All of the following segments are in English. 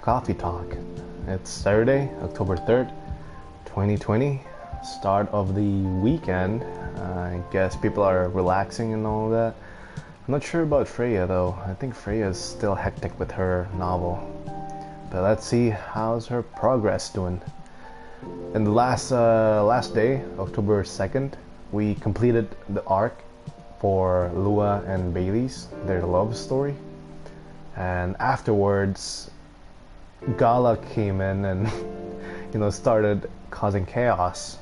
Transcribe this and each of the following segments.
Coffee Talk. It's Saturday, October 3rd, 2020, start of the weekend. I guess people are relaxing and all that. I'm not sure about Freya though. I think Freya is still hectic with her novel. But let's see how's her progress doing. In the last day, October 2nd, we completed the arc for Lua and Bailey's, their love story. And afterwards, Gala came in and started causing chaos.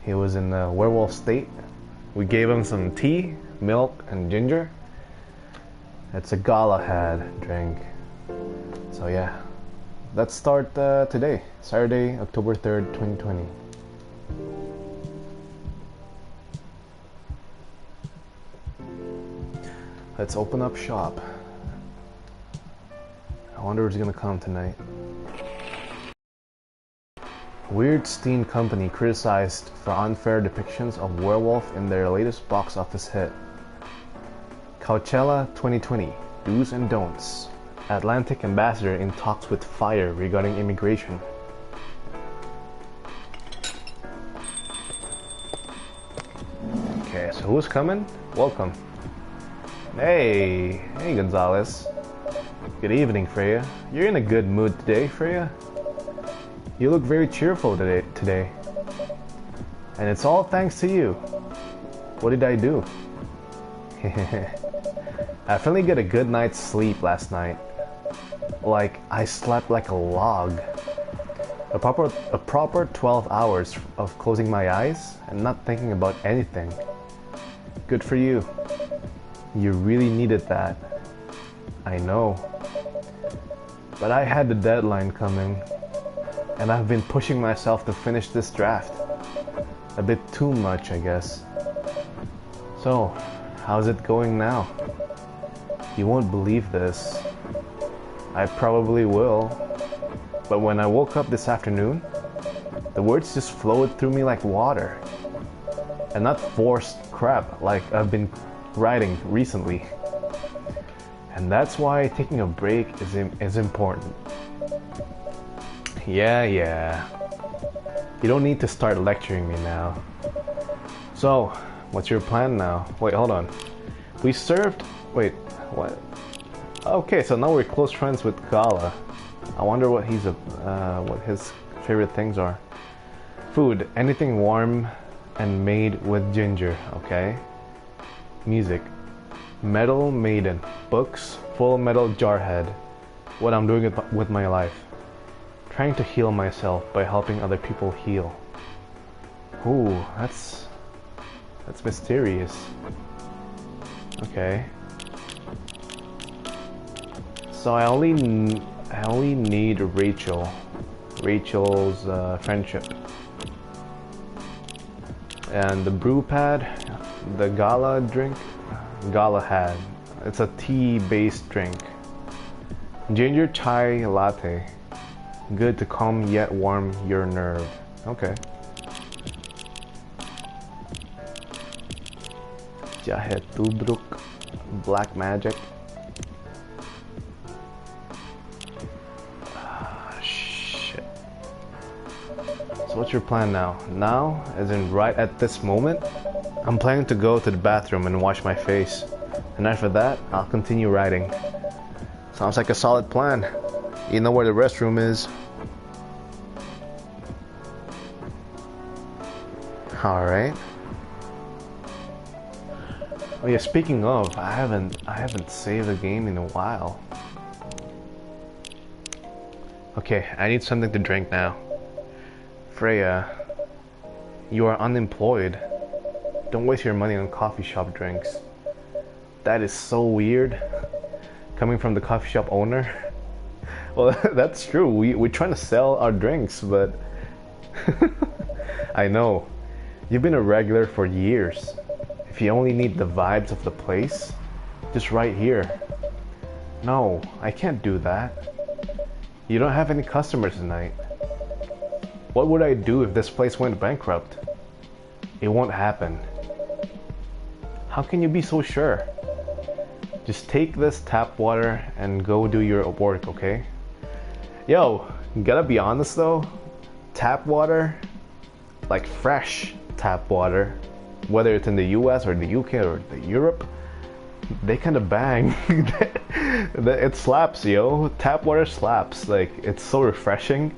He was in a werewolf state. We gave him some tea, milk, and ginger. It's a Galahad drink. So yeah, let's start today, Saturday, October 3rd, 2020. Let's open up shop. I wonder who's gonna come tonight. Weirdstein Company criticized for unfair depictions of werewolf in their latest box office hit. Coachella 2020, do's and don'ts. Atlantic ambassador in talks with Fire regarding immigration. Okay, so who's coming? Welcome. Hey Gonzalez. Good evening, Freya. You're in a good mood today, Freya. You look very cheerful today. And it's all thanks to you. What did I do? I finally got a good night's sleep last night. Like, I slept like a log. A proper 12 hours of closing my eyes and not thinking about anything. Good for you. You really needed that. I know. But I had the deadline coming, and I've been pushing myself to finish this draft. A bit too much, I guess. So, how's it going now? You won't believe this. I probably will. But when I woke up this afternoon, the words just flowed through me like water. And not forced crap like I've been writing recently. And that's why taking a break is important. Yeah. You don't need to start lecturing me now. So, what's your plan now? Wait, hold on. Wait, what? Okay, so now we're close friends with Gala. I wonder what what his favorite things are. Food, anything warm and made with ginger, okay? Music, Metal Maiden. Books, Full Metal Jarhead. What I'm doing with my life. Trying to heal myself by helping other people heal. Ooh, that's mysterious. Okay. So I only need Rachel's friendship. And the brew pad, the Gala drink, Galahad. It's a tea-based drink. Ginger chai latte. Good to calm yet warm your nerve. Okay. Jahe Tubruk, Black Magic. Shit. So what's your plan now? Now, as in right at this moment? I'm planning to go to the bathroom and wash my face. And after that, I'll continue writing. Sounds like a solid plan. You know where the restroom is. Alright. Oh yeah, speaking of, I haven't saved the game in a while. Okay, I need something to drink now. Freya, you are unemployed. Don't waste your money on coffee shop drinks. That is so weird. Coming from the coffee shop owner. Well, that's true. We're trying to sell our drinks, but I know. You've been a regular for years. If you only need the vibes of the place, just right here. No, I can't do that. You don't have any customers tonight. What would I do if this place went bankrupt? It won't happen. How can you be so sure? Just take this tap water and go do your work, okay? Yo, gotta be honest though, tap water, like fresh tap water, whether it's in the US or the UK or the Europe, they kind of bang. It slaps, yo. Tap water slaps. Like, it's so refreshing.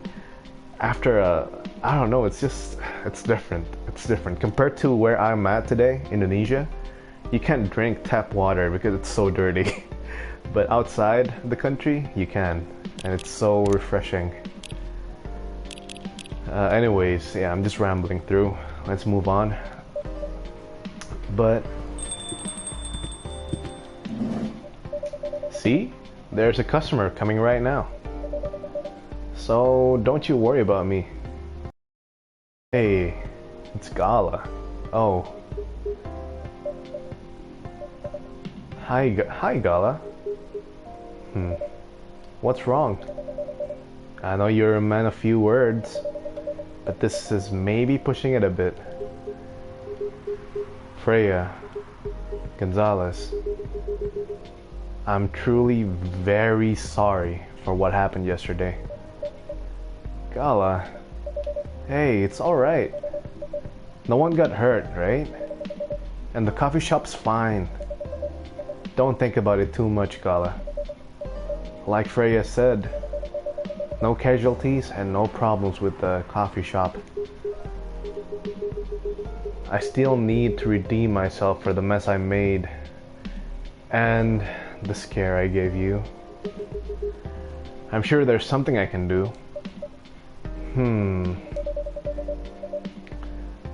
After I don't know, it's different. It's different. Compared to where I'm at today, Indonesia, you can't drink tap water because it's so dirty. But outside the country, you can. And it's so refreshing. Anyways, yeah, I'm just rambling through. Let's move on. But see, there's a customer coming right now. So don't you worry about me. Hey, it's Gala. Oh. Hi Gala. What's wrong? I know you're a man of few words, but this is maybe pushing it a bit. Freya Gonzalez, I'm truly very sorry for what happened yesterday. Gala, hey, it's alright. No one got hurt, right? And the coffee shop's fine. Don't think about it too much, Gala. Like Freya said, no casualties and no problems with the coffee shop. I still need to redeem myself for the mess I made and the scare I gave you. I'm sure there's something I can do.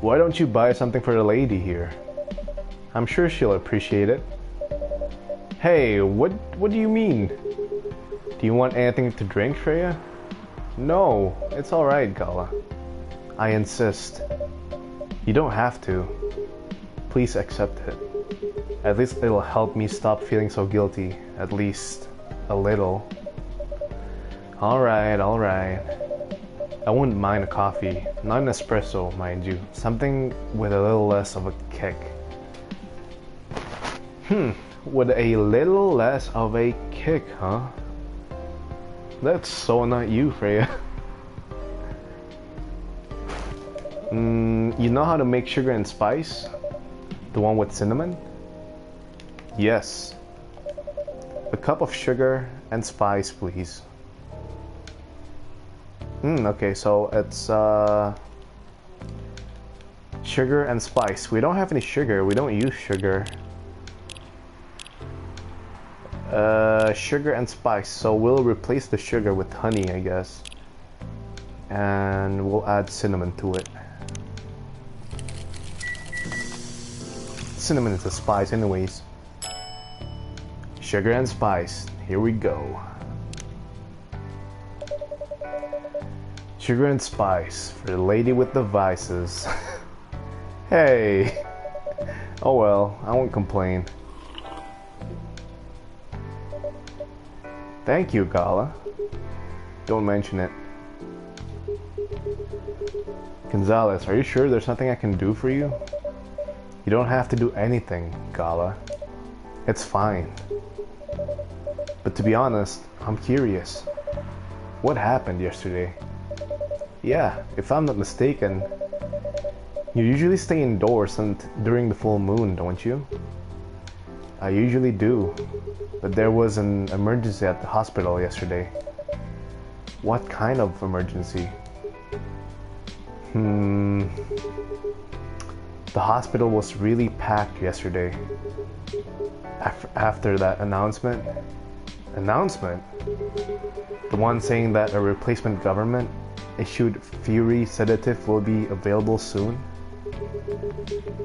Why don't you buy something for the lady here? I'm sure she'll appreciate it. Hey, what do you mean? Do you want anything to drink, Freya? No, it's alright, Gala. I insist. You don't have to. Please accept it. At least it'll help me stop feeling so guilty. At least a little. Alright. I wouldn't mind a coffee. Not an espresso, mind you. Something with a little less of a kick. With a little less of a kick, huh? That's so not you, Freya. You know how to make sugar and spice? The one with cinnamon? Yes. A cup of sugar and spice, please. Okay, so it's sugar and spice. We don't have any sugar. We don't use sugar. Sugar and spice. So we'll replace the sugar with honey, I guess. And we'll add cinnamon to it. Cinnamon is a spice anyways. Sugar and spice. Here we go. Sugar and spice for the lady with the vices. Hey. Oh well, I won't complain. Thank you, Gala. Don't mention it. Gonzalez, are you sure there's nothing I can do for you? You don't have to do anything, Gala. It's fine. But to be honest, I'm curious. What happened yesterday? Yeah, if I'm not mistaken, you usually stay indoors during the full moon, don't you? I usually do, but there was an emergency at the hospital yesterday. What kind of emergency? The hospital was really packed yesterday. After that announcement? Announcement? The one saying that a replacement government issued Fury sedative will be available soon?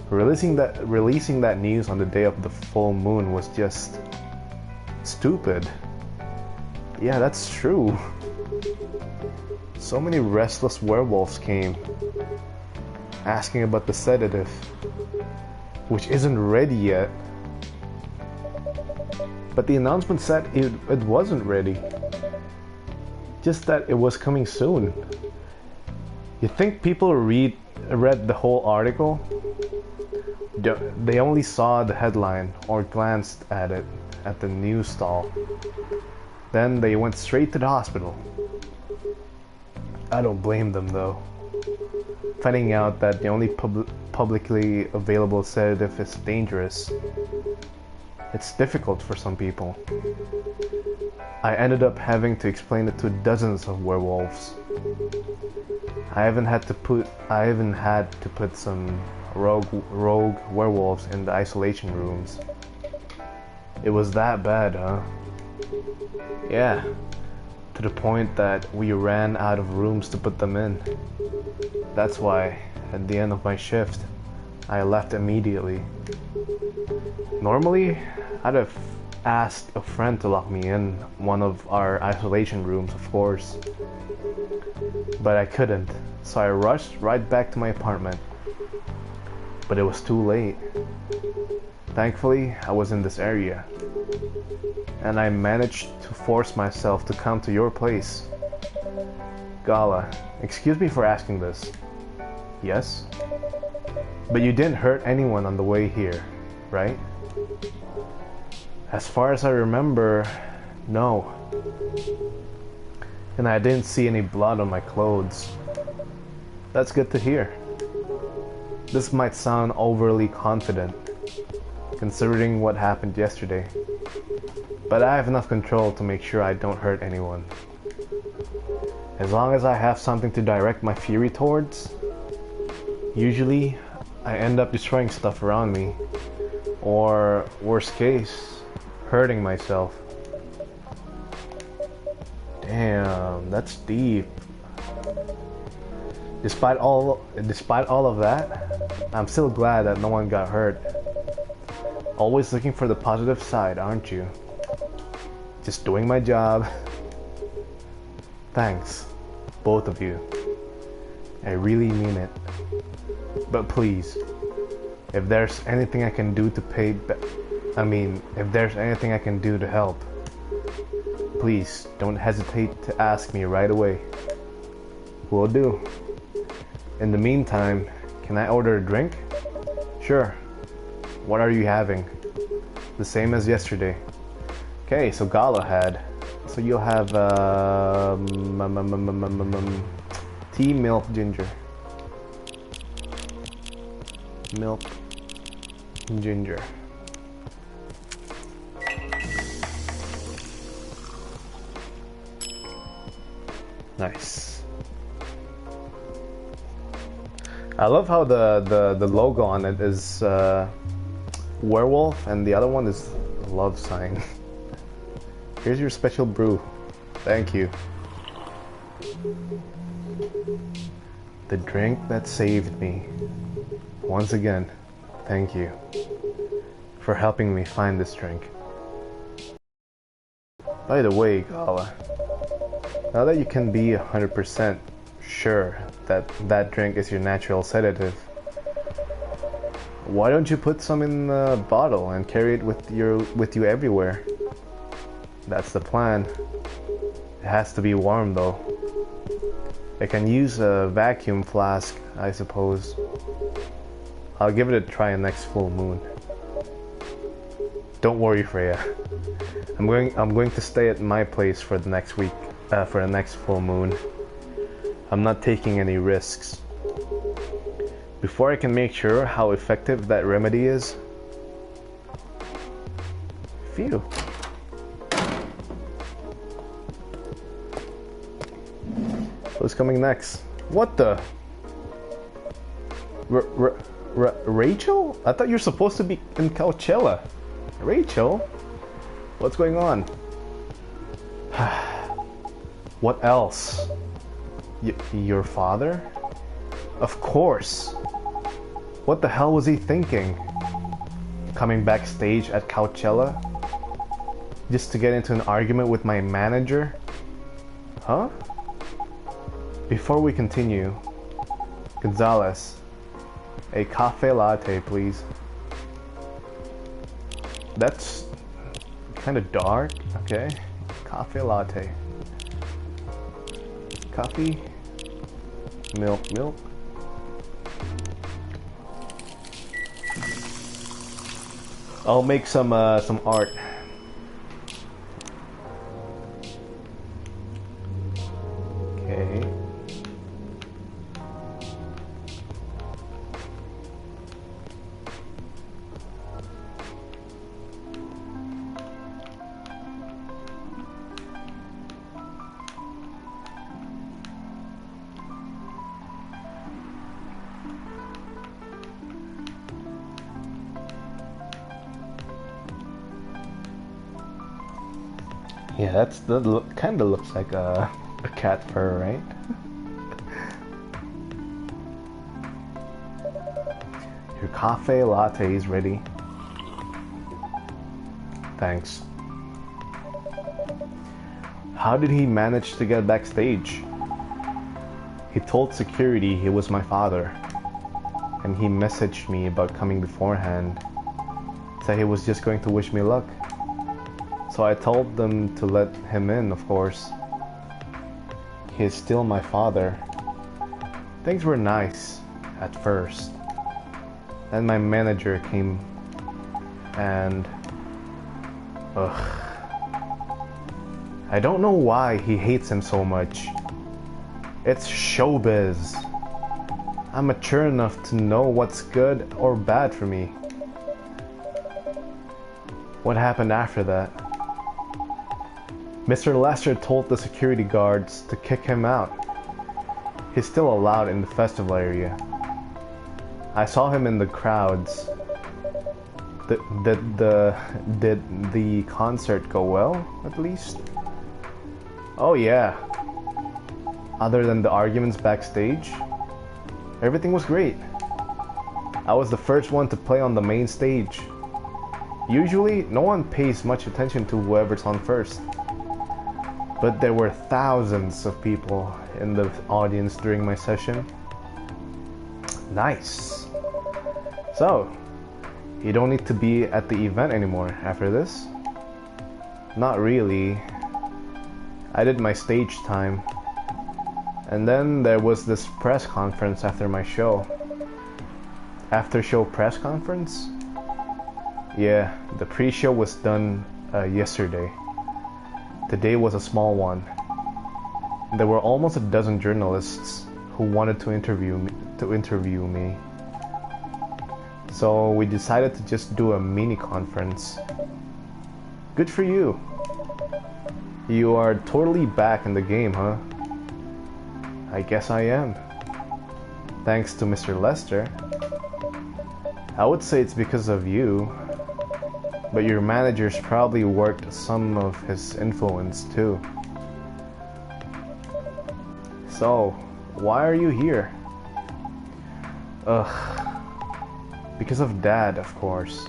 Releasing that news on the day of the full moon was just stupid. Yeah, that's true. So many restless werewolves came asking about the sedative, which isn't ready yet. But the announcement said it wasn't ready. Just that it was coming soon. You think people read the whole article? They only saw the headline or glanced at it at the news stall. Then they went straight to the hospital. I don't blame them though. Finding out that the only publicly available sedative is dangerous. It's difficult for some people. I ended up having to explain it to dozens of werewolves. I even had to put some rogue werewolves in the isolation rooms. It was that bad, huh? Yeah, to the point that we ran out of rooms to put them in. That's why, at the end of my shift, I left immediately. Normally, I'd have asked a friend to lock me in one of our isolation rooms, of course. But I couldn't, so I rushed right back to my apartment. But it was too late. Thankfully, I was in this area, and I managed to force myself to come to your place. Gala, excuse me for asking this. Yes? But you didn't hurt anyone on the way here, right? As far as I remember, no. And I didn't see any blood on my clothes. That's good to hear. This might sound overly confident, considering what happened yesterday. But I have enough control to make sure I don't hurt anyone. As long as I have something to direct my fury towards, usually I end up destroying stuff around me, or worst case, hurting myself. Damn, that's deep. Despite all of that, I'm still glad that no one got hurt. Always looking for the positive side, aren't you? Just doing my job. Thanks, both of you. I really mean it. But please, if there's anything I can do to if there's anything I can do to help, please don't hesitate to ask me right away. Will do. In the meantime, can I order a drink? Sure. What are you having? The same as yesterday. Okay, so Gala had. So you'll have tea, milk, ginger. Milk, ginger. Nice. I love how the logo on it is werewolf and the other one is love sign. Here's your special brew. Thank you. The drink that saved me. Once again, thank you for helping me find this drink. By the way, Gala, now that you can be 100% sure that that drink is your natural sedative, why don't you put some in a bottle and carry it with you everywhere? That's the plan. It has to be warm though. I can use a vacuum flask, I suppose. I'll give it a try next full moon. Don't worry, Freya. I'm going to stay at my place for the next week, for the next full moon. I'm not taking any risks. Before I can make sure how effective that remedy is. Phew. Who's coming next? What the? Rachel? I thought you were supposed to be in Coachella. Rachel? What's going on? What else? Your father? Of course. What the hell was he thinking? Coming backstage at Coachella? Just to get into an argument with my manager? Huh? Before we continue, Gonzalez, a cafe latte, please. That's kind of dark, okay? Cafe latte. Coffee, milk. I'll make some art. Okay. Yeah, that look, kind of looks like a cat fur, right? Your cafe latte is ready. Thanks. How did he manage to get backstage? He told security he was my father, and he messaged me about coming beforehand. Said he was just going to wish me luck. So I told them to let him in, of course. He is still my father. Things were nice at first. Then my manager came and... Ugh. I don't know why he hates him so much. It's showbiz. I'm mature enough to know what's good or bad for me. What happened after that? Mr. Lester told the security guards to kick him out. He's still allowed in the festival area. I saw him in the crowds. Did the concert go well, at least? Oh yeah. Other than the arguments backstage, everything was great. I was the first one to play on the main stage. Usually, no one pays much attention to whoever's on first. But there were thousands of people in the audience during my session. Nice. So, you don't need to be at the event anymore after this? Not really. I did my stage time. And then there was this press conference after my show. After show press conference? Yeah, the pre-show was done yesterday. Today was a small one. There were almost a dozen journalists who wanted to interview me. So we decided to just do a mini conference. Good for you. You are totally back in the game, huh? I guess I am. Thanks to Mr. Lester. I would say it's because of you. But your managers probably worked some of his influence too. So, why are you here? Ugh. Because of Dad, of course.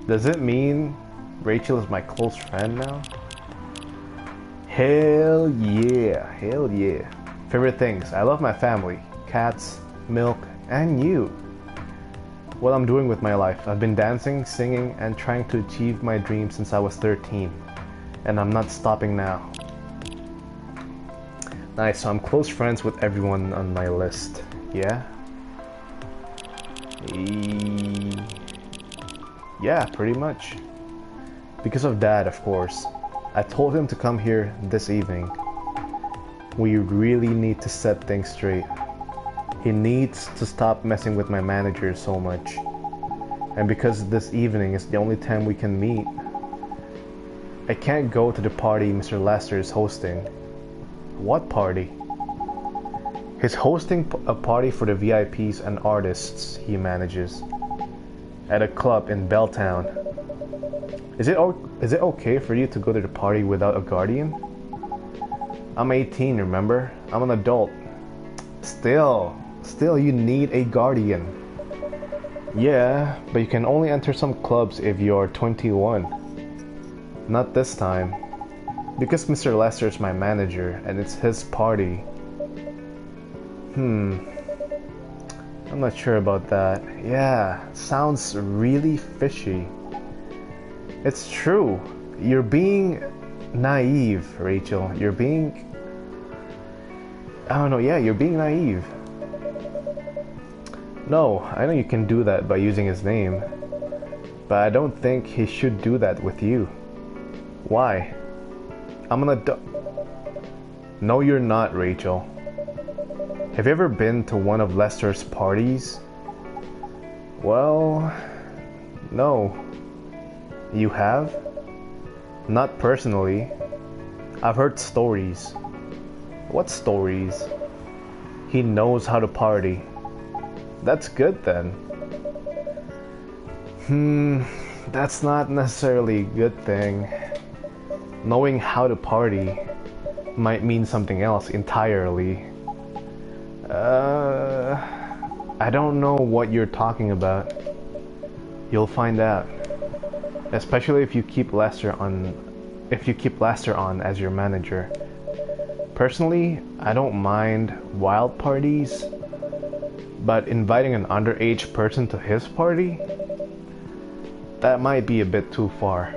Does it mean Rachel is my close friend now? Hell yeah, hell yeah. Favorite things, I love my family, cats, milk, and you. What I'm doing with my life, I've been dancing, singing, and trying to achieve my dreams since I was 13. And I'm not stopping now. Nice, so I'm close friends with everyone on my list, yeah? Yeah, pretty much. Because of Dad, of course. I told him to come here this evening. We really need to set things straight. He needs to stop messing with my manager so much. And because this evening is the only time we can meet, I can't go to the party Mr. Lester is hosting. What party? He's hosting a party for the VIPs and artists he manages at a club in Belltown. Is it okay for you to go to the party without a guardian? I'm 18, remember? I'm an adult. Still you need a guardian. Yeah, but you can only enter some clubs if you're 21. Not this time. Because Mr. Lester is my manager and it's his party. I'm not sure about that. Yeah, sounds really fishy. It's true. You're being naive, Rachel. You're being... I don't know, yeah, you're being naive. No, I know you can do that by using his name. But I don't think he should do that with you. Why? I'm an adult. No, you're not, Rachel. Have you ever been to one of Lester's parties? Well, no. You have? Not personally. I've heard stories. What stories? He knows how to party. That's good then. That's not necessarily a good thing. Knowing how to party might mean something else entirely. I don't know what you're talking about. You'll find out. Especially if you keep Lester on as your manager. Personally, I don't mind wild parties, but inviting an underage person to his party? That might be a bit too far.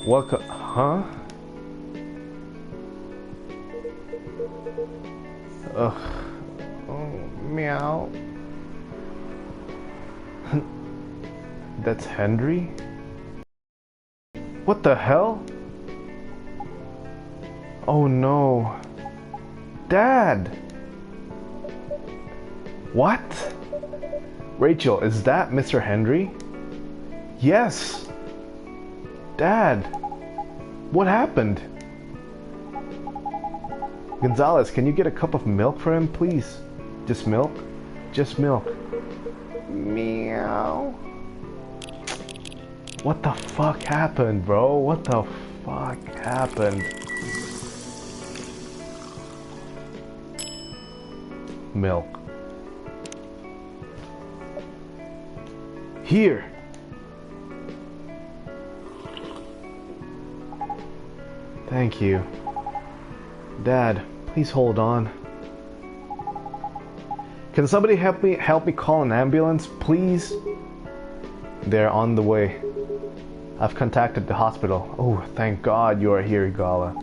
Welcome, huh? Ugh. Oh, meow. That's Henry? What the hell? Oh no. Dad! What? Rachel, is that Mr. Henry? Yes! Dad! What happened? Gonzalez, can you get a cup of milk for him, please? Just milk? Just milk. Meow. What the fuck happened, bro? What the fuck happened? Milk. Here! Thank you. Dad, please hold on. Can somebody help me call an ambulance, please? They're on the way. I've contacted the hospital. Oh, thank God you are here, Gala.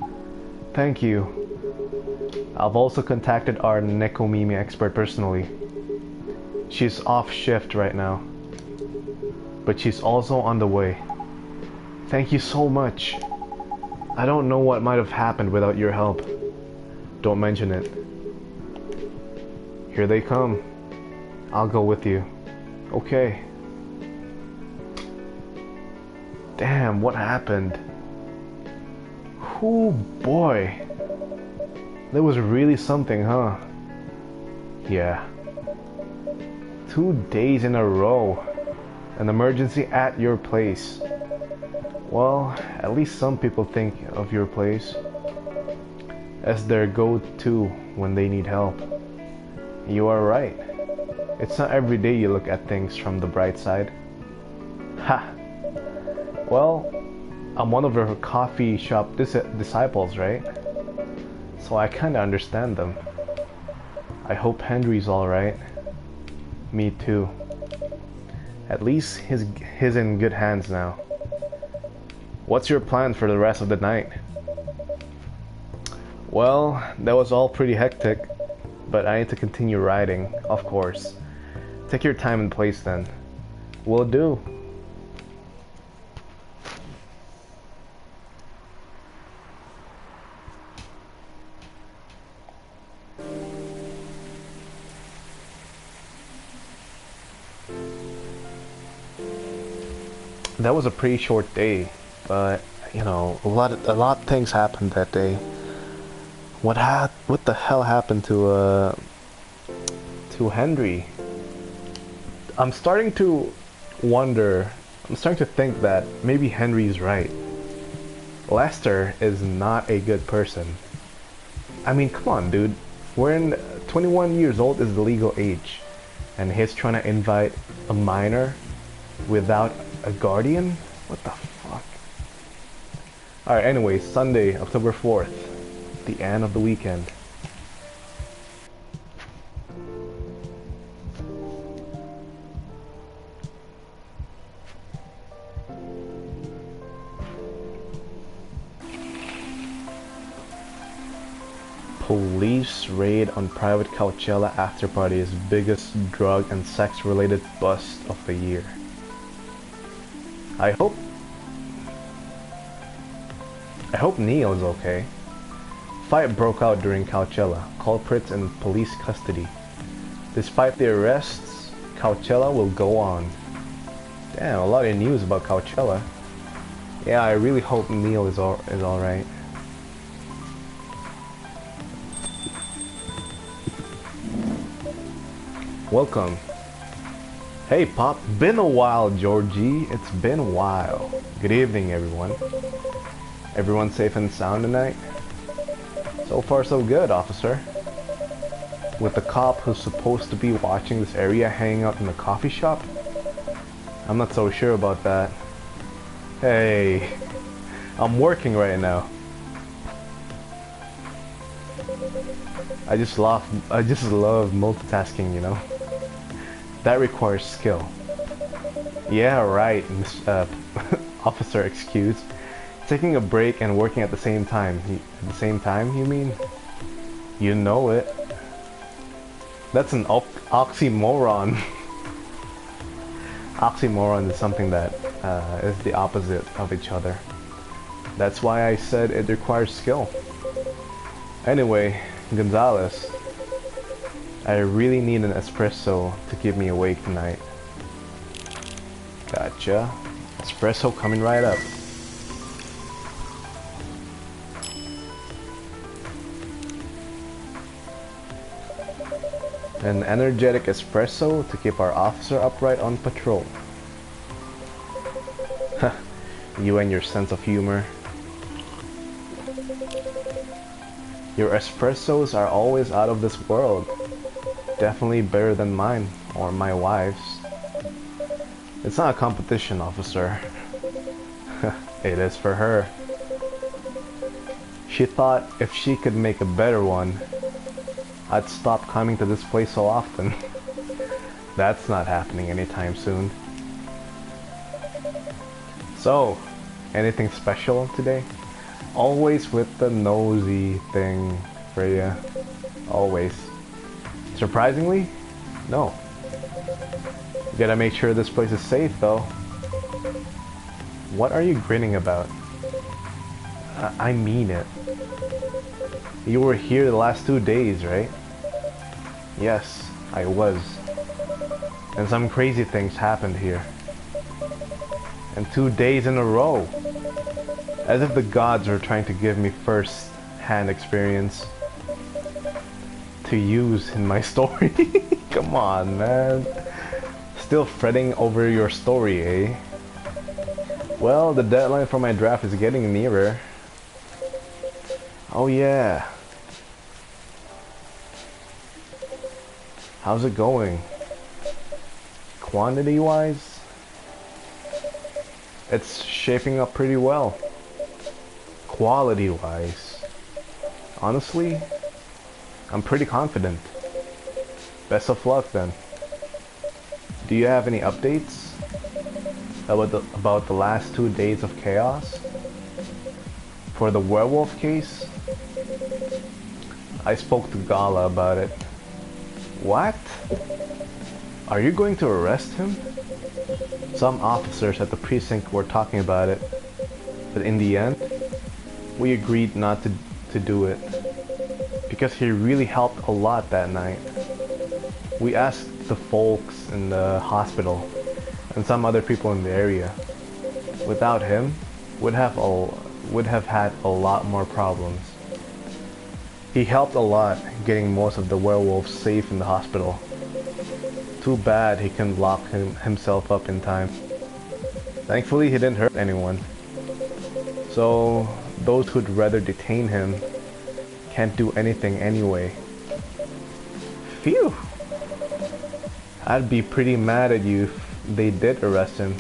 Thank you. I've also contacted our Nekomimi expert personally. She's off shift right now, but she's also on the way. Thank you so much. I don't know what might have happened without your help. Don't mention it. Here they come. I'll go with you. Okay. Damn, what happened? Oh boy. That was really something, huh? Yeah. 2 days in a row. An emergency at your place. Well, at least some people think of your place as their go-to when they need help. You are right. It's not every day you look at things from the bright side. Ha! Well, I'm one of her coffee shop disciples, right? So I kinda understand them. I hope Henry's alright. Me too. At least he's in good hands now. What's your plan for the rest of the night? Well, that was all pretty hectic, but I need to continue riding, of course. Take your time and place then. Will do. That was a pretty short day, but you know, a lot of things happened that day. What the hell happened to Henry? I'm starting to wonder. I'm starting to think that maybe Henry's right. Lester is not a good person. I mean, come on, dude. We're in 21 years old is the legal age, and he's trying to invite a minor without a guardian? What the fuck? Alright, anyway, Sunday, October 4th. The end of the weekend. Police raid on private Coachella afterparty is biggest drug and sex related bust of the year. I hope Neil is okay. Fight broke out during Coachella. Culprits in police custody. Despite the arrests, Coachella will go on. Damn, a lot of news about Coachella. Yeah, I really hope Neil is alright. Welcome. Hey Pop, been a while Georgie, it's been a while. Good evening everyone. Everyone safe and sound tonight? So far so good, officer. With the cop who's supposed to be watching this area hanging out in the coffee shop? I'm not so sure about that. Hey, I'm working right now. I just love multitasking, you know. That requires skill. Yeah, right, officer excuse. Taking a break and working at the same time. At the same time, you mean? You know it. That's an oxymoron. Oxymoron is something that is the opposite of each other. That's why I said it requires skill. Anyway, Gonzalez, I really need an espresso to keep me awake tonight. Gotcha. Espresso coming right up. An energetic espresso to keep our officer upright on patrol. You and your sense of humor. Your espressos are always out of this world. Definitely better than mine, or my wife's. It's not a competition, officer. It is for her. She thought if she could make a better one, I'd stop coming to this place so often. That's not happening anytime soon. So, anything special today? Always with the nosy thing for you. Always. Surprisingly, no. You gotta make sure this place is safe though. What are you grinning about? I mean it. You were here the last 2 days, right? Yes, I was. And some crazy things happened here. And 2 days in a row. As if the gods were trying to give me first-hand experience to use in my story. Come on, man. Still fretting over your story, eh? Well, the deadline for my draft is getting nearer. Oh yeah. How's it going? Quantity-wise? It's shaping up pretty well. Quality-wise? Honestly, I'm pretty confident. Best of luck then. Do you have any updates about the last 2 days of chaos? For the werewolf case? I spoke to Gala about it. What? Are you going to arrest him? Some officers at the precinct were talking about it, but in the end, we agreed not to do it, because he really helped a lot that night. We asked the folks in the hospital and some other people in the area. Without him, would have had a lot more problems. He helped a lot getting most of the werewolves safe in the hospital. Too bad he couldn't lock himself up in time. Thankfully he didn't hurt anyone. So those who'd rather detain him can't do anything anyway. Phew! I'd be pretty mad at you if they did arrest him.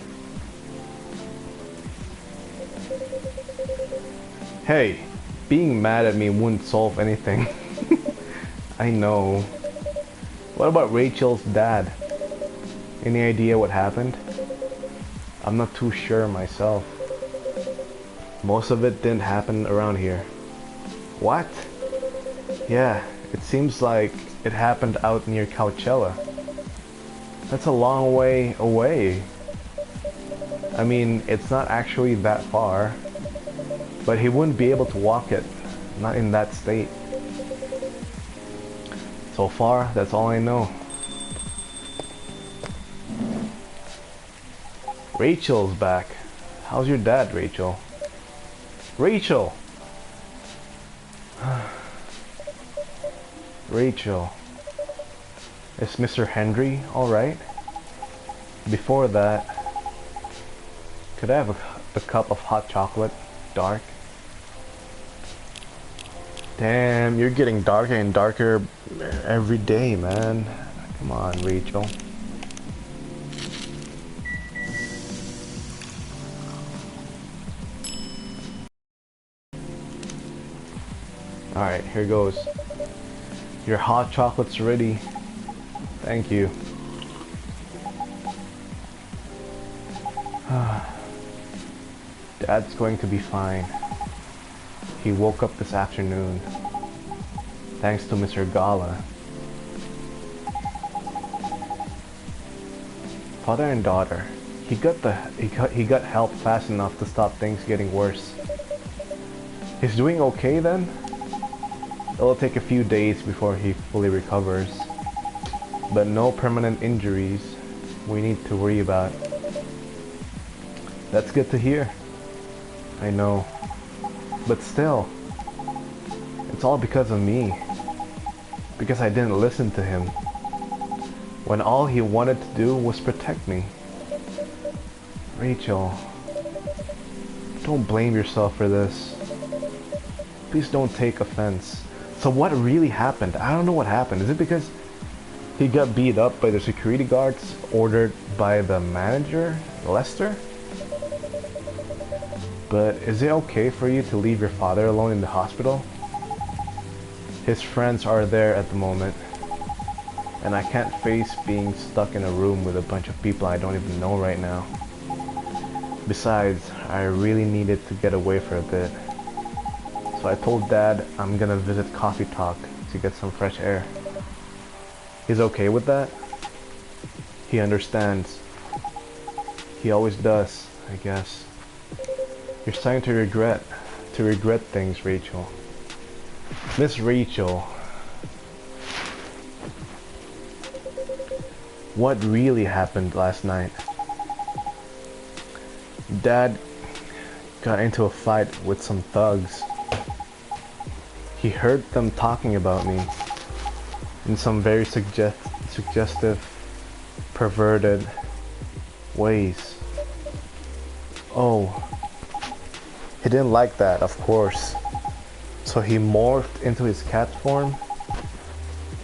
Hey, being mad at me wouldn't solve anything. I know. What about Rachel's dad? Any idea what happened? I'm not too sure myself. Most of it didn't happen around here. What? Yeah, it seems like it happened out near Coachella. That's a long way away. I mean, it's not actually that far, but he wouldn't be able to walk it Not in that state. So far, that's all I know. Rachel's back. How's your dad, Rachel? Rachel! Rachel. Is Mr. Henry alright? Before that, could I have a cup of hot chocolate? Dark? Damn, you're getting darker and darker every day, man. Come on, Rachel. Alright, here goes. Your hot chocolate's ready. Thank you. Dad's going to be fine. He woke up this afternoon. Thanks to Mr. Gala. Father and daughter. He got help fast enough to stop things getting worse. He's doing okay then? It'll take a few days before he fully recovers. But no permanent injuries we need to worry about. That's good to hear. I know. But still, it's all because of me. Because I didn't listen to him. When all he wanted to do was protect me. Rachel, don't blame yourself for this. Please don't take offense. So what really happened? I don't know what happened. Is it because he got beat up by the security guards ordered by the manager, Lester? But is it okay for you to leave your father alone in the hospital? His friends are there at the moment. And I can't face being stuck in a room with a bunch of people I don't even know right now. Besides, I really needed to get away for a bit. So I told Dad I'm gonna visit Coffee Talk to get some fresh air. He's okay with that? He understands. He always does, I guess. You're starting to regret things, Rachel. Miss Rachel. What really happened last night? Dad got into a fight with some thugs. He heard them talking about me in some very suggestive, perverted ways. Oh, he didn't like that, of course. So he morphed into his cat form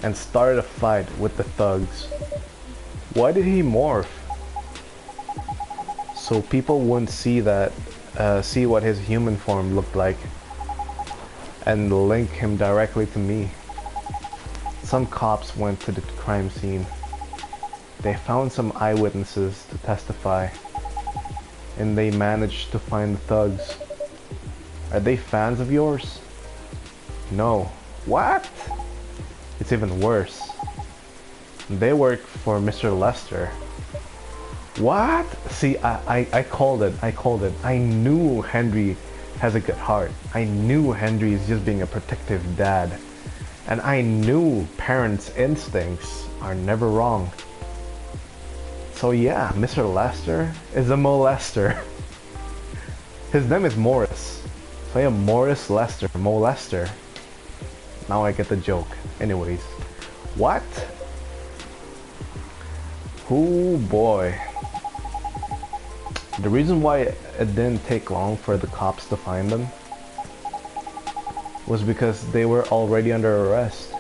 and started a fight with the thugs. Why did he morph? So people wouldn't see what his human form looked like and link him directly to me. Some cops went to the crime scene. They found some eyewitnesses to testify, and they managed to find the thugs. Are they fans of yours? No. What? It's even worse. They work for Mr. Lester. What? See, I called it. I knew Henry has a good heart. I knew Henry is just being a protective dad. And I knew parents' instincts are never wrong. So yeah, Mr. Lester is a molester. His name is Morris. So I am Morris Lester, molester. Now I get the joke. Anyways. What? Oh boy. The reason why it didn't take long for the cops to find them was because they were already under arrest.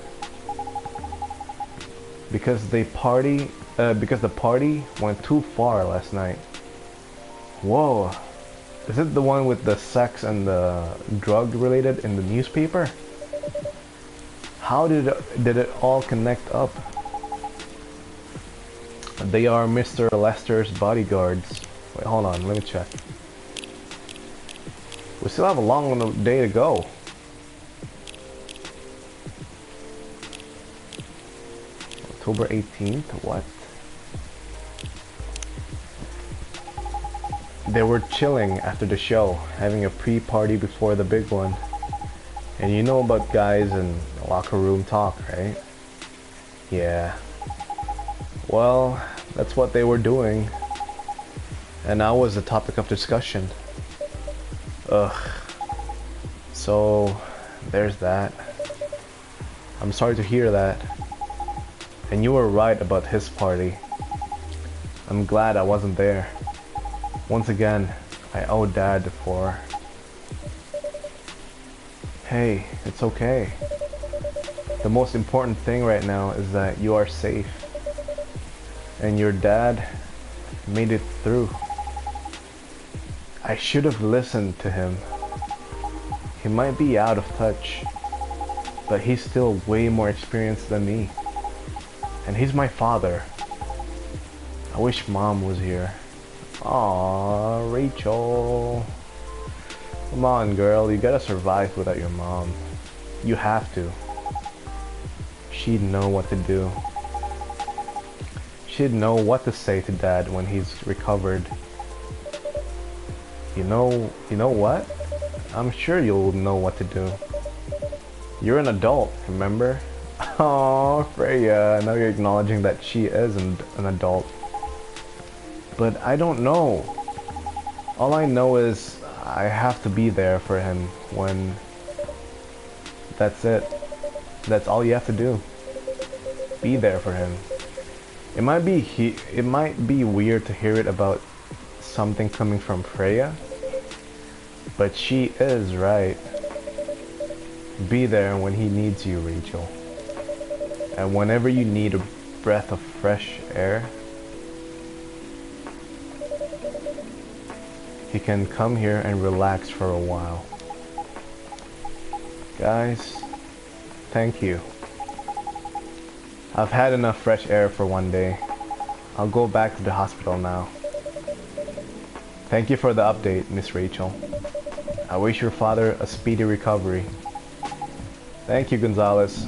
Because the party went too far last night. Whoa. Is it the one with the sex and the drug related in the newspaper? How did it all connect up? They are Mr. Lester's bodyguards. Wait, hold on, let me check. We still have a long day to go. October 18th, what? They were chilling after the show, having a pre-party before the big one. And you know about guys in locker room talk, right? Yeah. Well, that's what they were doing. And I was the topic of discussion. Ugh. So, there's that. I'm sorry to hear that. And you were right about his party. I'm glad I wasn't there. Once again, I owe Dad for... Hey, it's okay. The most important thing right now is that you are safe. And your dad made it through. I should have listened to him. He might be out of touch, but he's still way more experienced than me. And he's my father. I wish Mom was here. Aww, Rachel. Come on, girl, you gotta survive without your mom. You have to. She'd know what to do. She'd know what to say to Dad when he's recovered. You know what? I'm sure you'll know what to do. You're an adult, remember? Oh, Freya, now you're acknowledging that she is an adult. But I don't know. All I know is I have to be there for him when... That's it. That's all you have to do. Be there for him. It might be weird to hear it about something coming from Freya, but she is right. Be there when he needs you, Rachel. And whenever you need a breath of fresh air, he can come here and relax for a while. Guys, thank you. I've had enough fresh air for one day. I'll go back to the hospital now. Thank you for the update, Miss Rachel. I wish your father a speedy recovery. Thank you, Gonzalez.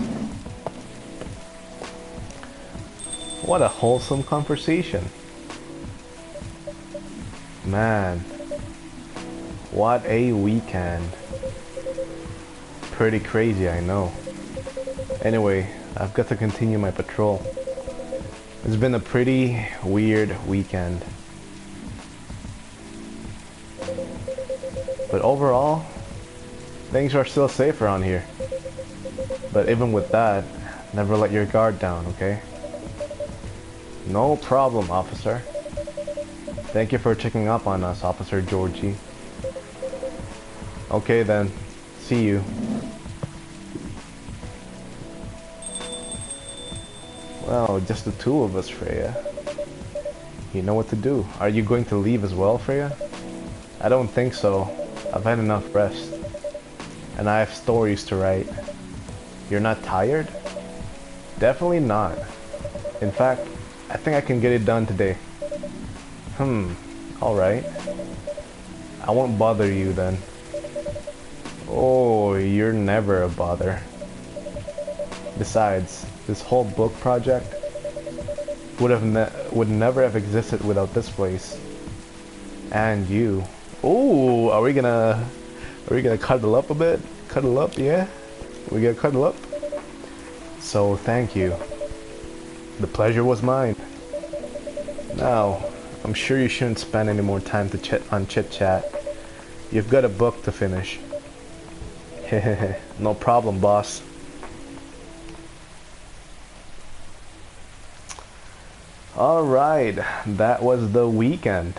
What a wholesome conversation. Man, what a weekend. Pretty crazy, I know. Anyway, I've got to continue my patrol. It's been a pretty weird weekend. But overall, things are still safe around here. But even with that, never let your guard down, okay? No problem, officer. Thank you for checking up on us, Officer Georgie. Okay then, see you. Well, just the two of us, Freya. You know what to do. Are you going to leave as well, Freya? I don't think so. I've had enough rest. And I have stories to write. You're not tired? Definitely not. In fact, I think I can get it done today. Alright. I won't bother you then. Oh, you're never a bother. Besides, this whole book project would never have existed without this place. And you. Oh, are we gonna cuddle up a bit? Cuddle up, yeah? We gonna cuddle up? So thank you. The pleasure was mine. Now, I'm sure you shouldn't spend any more time on chit-chat. You've got a book to finish. No problem, boss. Alright, that was the weekend.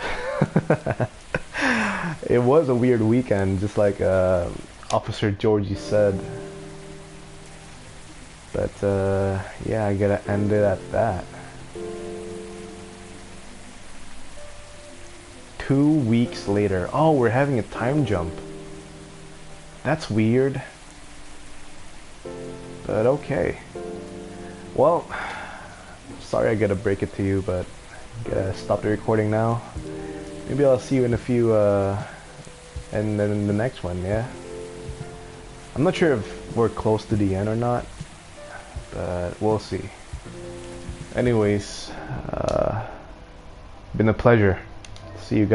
It was a weird weekend, just like Officer Georgie said. But yeah, I gotta end it at that. 2 weeks later. Oh, we're having a time jump. That's weird. But okay. Well, sorry I gotta break it to you, but I gotta stop the recording now. Maybe I'll see you in a few, and then in the next one, yeah? I'm not sure if we're close to the end or not, but we'll see. Anyways, been a pleasure. See you guys.